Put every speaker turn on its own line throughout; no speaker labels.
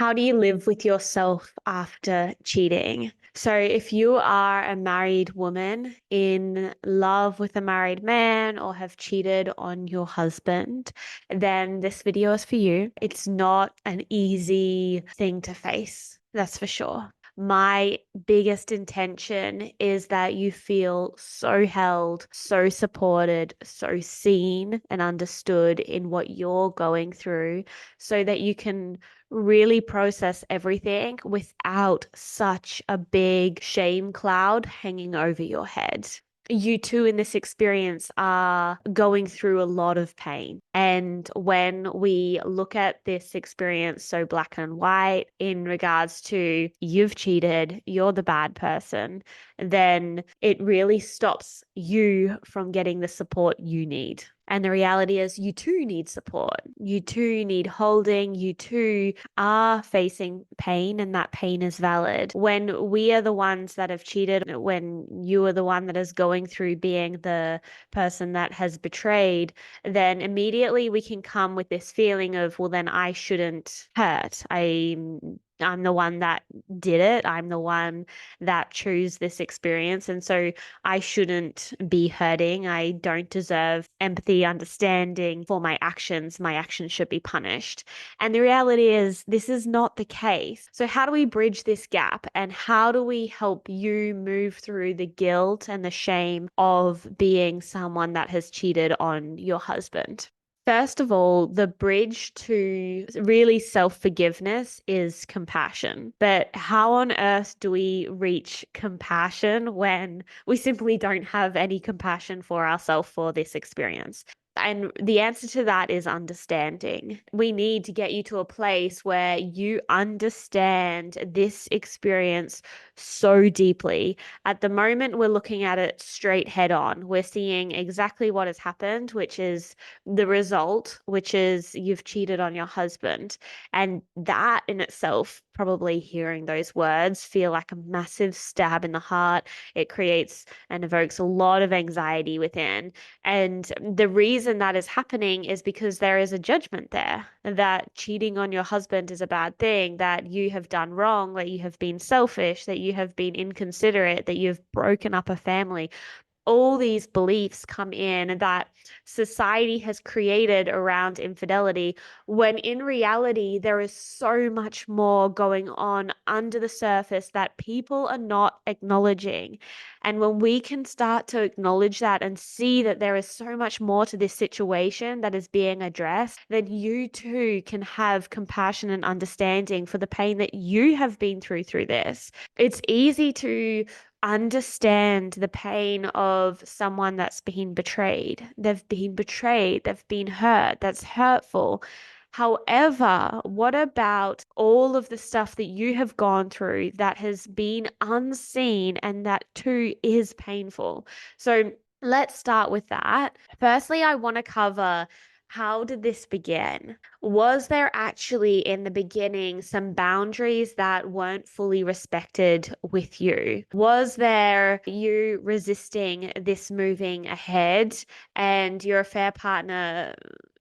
How do you live with yourself after cheating? So, if you are a married woman in love with a married man or have cheated on your husband, then this video is for you. It's not an easy thing to face, that's for sure. My biggest intention is that you feel so held, so supported, so seen and understood in what you're going through so that you can really process everything without such a big shame cloud hanging over your head. You two in this experience are going through a lot of pain. And when we look at this experience so black and white in regards to you've cheated, you're the bad person, then it really stops you from getting the support you need. And the reality is, you too need support. You too need holding. You too are facing pain, and that pain is valid. When we are the ones that have cheated, when you are the one that is going through being the person that has betrayed, then immediately we can come with this feeling of, well, then I shouldn't hurt. I'm the one that did it. I'm the one that chose this experience. And so I shouldn't be hurting. I don't deserve empathy, understanding for my actions. My actions should be punished. And the reality is, this is not the case. So, how do we bridge this gap? And how do we help you move through the guilt and the shame of being someone that has cheated on your husband? First of all, the bridge to really self-forgiveness is compassion. But how on earth do we reach compassion when we simply don't have any compassion for ourselves for this experience? And the answer to that is understanding. We need to get you to a place where you understand this experience so deeply. At the moment, we're looking at it straight head on. We're seeing exactly what has happened, which is the result, which is you've cheated on your husband. And that in itself, probably hearing those words, feel like a massive stab in the heart. It creates and evokes a lot of anxiety within. And the reason that is happening is because there is a judgment there that cheating on your husband is a bad thing, that you have done wrong, that you have been selfish, that you have been inconsiderate, that you've broken up a family. All these beliefs come in that society has created around infidelity, when in reality, there is so much more going on under the surface that people are not acknowledging. And when we can start to acknowledge that and see that there is so much more to this situation that is being addressed, then you too can have compassion and understanding for the pain that you have been through this. It's easy to understand the pain of someone that's been betrayed. They've been betrayed, they've been hurt, that's hurtful. However, what about all of the stuff that you have gone through that has been unseen and that too is painful? So let's start with that. Firstly, I want to cover, how did this begin? Was there actually in the beginning some boundaries that weren't fully respected with you? Was there you resisting this moving ahead and your affair partner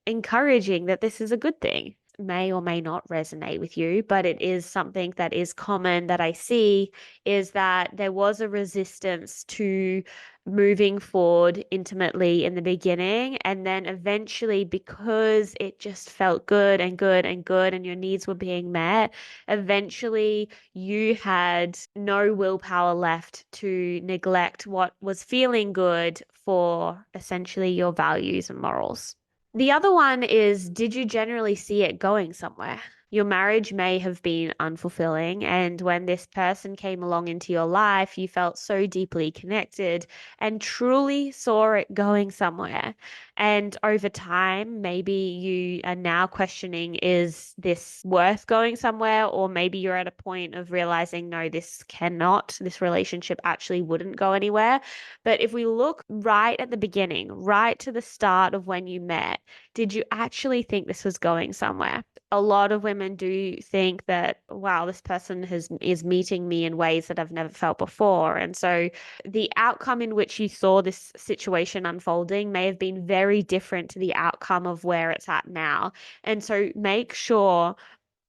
encouraging that this is a good thing? May or may not resonate with you, but it is something that is common that I see, is that there was a resistance to moving forward intimately in the beginning. And then eventually, because it just felt good and good and good, and your needs were being met, eventually you had no willpower left to neglect what was feeling good for essentially your values and morals. The other one is, did you generally see it going somewhere? Your marriage may have been unfulfilling, and when this person came along into your life, you felt so deeply connected and truly saw it going somewhere. And over time, maybe you are now questioning, is this worth going somewhere? Or maybe you're at a point of realizing, no, this relationship actually wouldn't go anywhere. But if we look right at the beginning, right to the start of when you met, did you actually think this was going somewhere? A lot of women do think that, wow, this person is meeting me in ways that I've never felt before. And so the outcome in which you saw this situation unfolding may have been very different to the outcome of where it's at now. And so make sure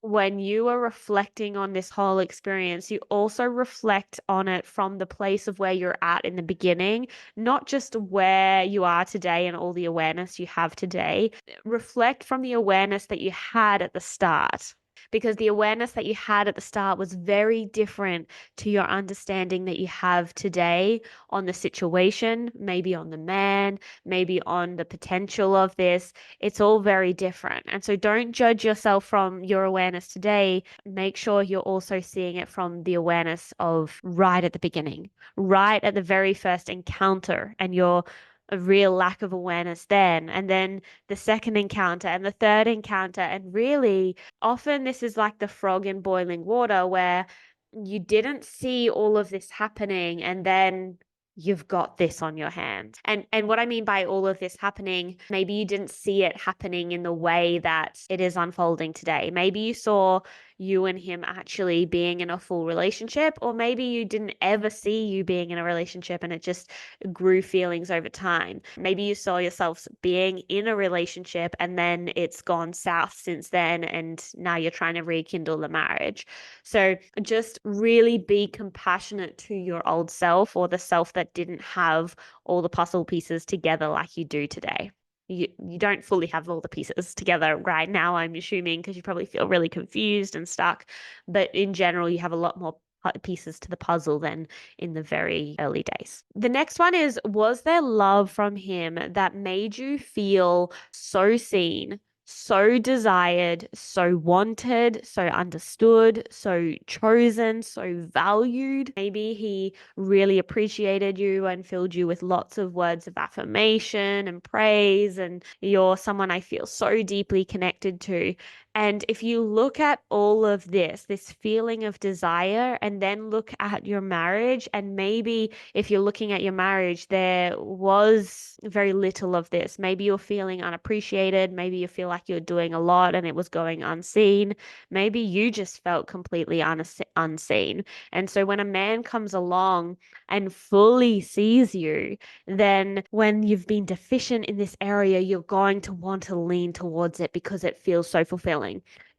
when you are reflecting on this whole experience, you also reflect on it from the place of where you're at in the beginning, not just where you are today and all the awareness you have today. Reflect from the awareness that you had at the start. Because the awareness that you had at the start was very different to your understanding that you have today on the situation, maybe on the man, maybe on the potential of this. It's all very different. And so don't judge yourself from your awareness today. Make sure you're also seeing it from the awareness of right at the beginning, right at the very first encounter, and your a real lack of awareness then, and then the second encounter and the third encounter. And really, often this is like the frog in boiling water where you didn't see all of this happening, and then you've got this on your hands. And what I mean by all of this happening, maybe you didn't see it happening in the way that it is unfolding today. Maybe you saw you and him actually being in a full relationship, or maybe you didn't ever see you being in a relationship and it just grew feelings over time. Maybe you saw yourselves being in a relationship and then it's gone south since then, and now you're trying to rekindle the marriage. So just really be compassionate to your old self, or the self that didn't have all the puzzle pieces together like you do today. You don't fully have all the pieces together right now, I'm assuming, because you probably feel really confused and stuck. But in general, you have a lot more pieces to the puzzle than in the very early days. The next one is, was there love from him that made you feel so seen, so desired, so wanted, so understood, so chosen, so valued? Maybe he really appreciated you and filled you with lots of words of affirmation and praise, and you're someone I feel so deeply connected to. And if you look at all of this feeling of desire, and then look at your marriage, and maybe if you're looking at your marriage, there was very little of this. Maybe you're feeling unappreciated. Maybe you feel like you're doing a lot and it was going unseen. Maybe you just felt completely unseen. And so when a man comes along and fully sees you, then when you've been deficient in this area, you're going to want to lean towards it because it feels so fulfilling.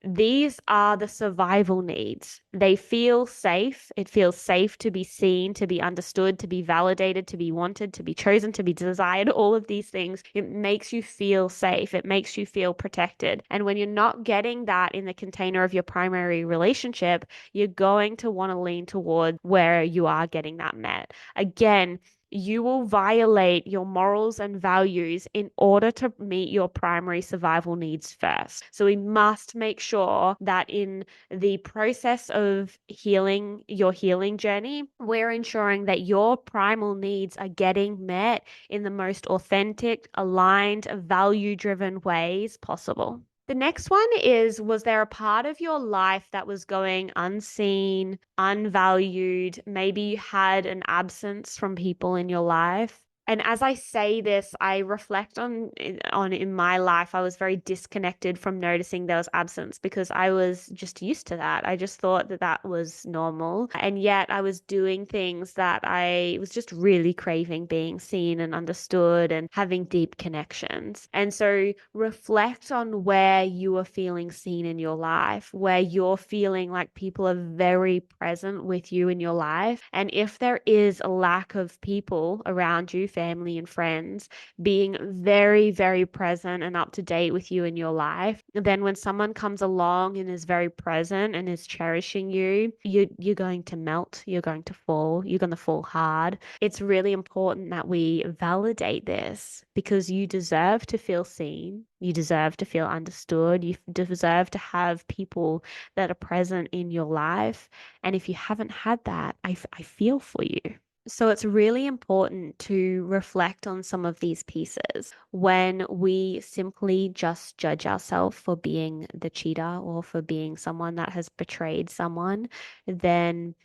These are the survival needs. They feel safe. It feels safe to be seen, to be understood, to be validated, to be wanted, to be chosen, to be desired. All of these things, it makes you feel safe. It makes you feel protected. And when you're not getting that in the container of your primary relationship, you're going to want to lean toward where you are getting that met. Again, you will violate your morals and values in order to meet your primary survival needs first. So we must make sure that in the process of healing, your healing journey, we're ensuring that your primal needs are getting met in the most authentic, aligned, value-driven ways possible. The next one is, was there a part of your life that was going unseen, unvalued? Maybe you had an absence from people in your life. And as I say this, I reflect on in my life, I was very disconnected from noticing there was absence because I was just used to that. I just thought that that was normal. And yet I was doing things that I was just really craving being seen and understood and having deep connections. And so reflect on where you are feeling seen in your life, where you're feeling like people are very present with you in your life. And if there is a lack of people around you, family and friends, being very, very present and up to date with you in your life, then when someone comes along and is very present and is cherishing you, you're going to melt, you're going to fall, you're going to fall hard. It's really important that we validate this because you deserve to feel seen, you deserve to feel understood, you deserve to have people that are present in your life. And if you haven't had that, I feel for you. So it's really important to reflect on some of these pieces when we simply just judge ourselves for being the cheater or for being someone that has betrayed someone. Then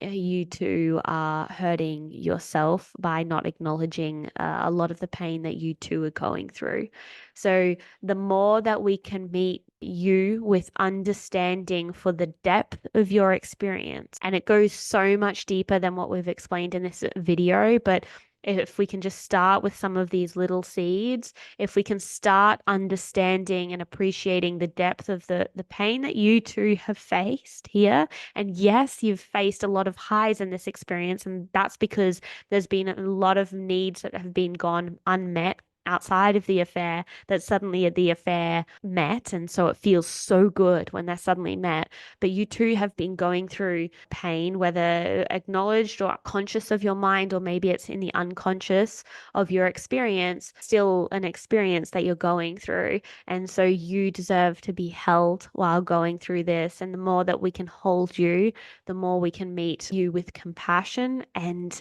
you two are hurting yourself by not acknowledging a lot of the pain that you two are going through. So, the more that we can meet you with understanding for the depth of your experience, and it goes so much deeper than what we've explained in this video, but if we can just start with some of these little seeds, if we can start understanding and appreciating the depth of the pain that you two have faced here. And yes, you've faced a lot of highs in this experience, and that's because there's been a lot of needs that have been gone unmet outside of the affair that suddenly the affair met. And so it feels so good when they're suddenly met. But you two have been going through pain, whether acknowledged or conscious of your mind, or maybe it's in the unconscious of your experience, still an experience that you're going through. And so you deserve to be held while going through this. And the more that we can hold you, the more we can meet you with compassion, and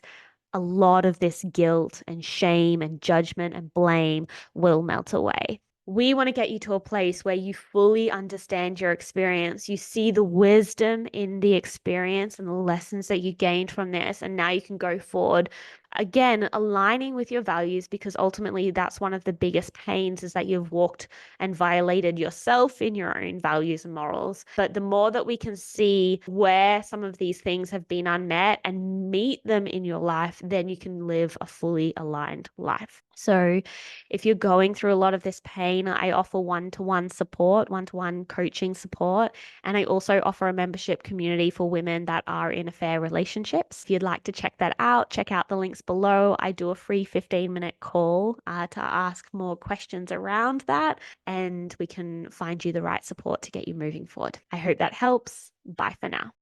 a lot of this guilt and shame and judgment and blame will melt away. We want to get you to a place where you fully understand your experience. You see the wisdom in the experience and the lessons that you gained from this. And now you can go forward, again, aligning with your values, because ultimately that's one of the biggest pains, is that you've walked and violated yourself in your own values and morals. But the more that we can see where some of these things have been unmet and meet them in your life, then you can live a fully aligned life. So if you're going through a lot of this pain, I offer one-to-one support, one-to-one coaching support. And I also offer a membership community for women that are in affair relationships. If you'd like to check that out, check out the links below. I do a free 15-minute call to ask more questions around that, and we can find you the right support to get you moving forward. I hope that helps. Bye for now.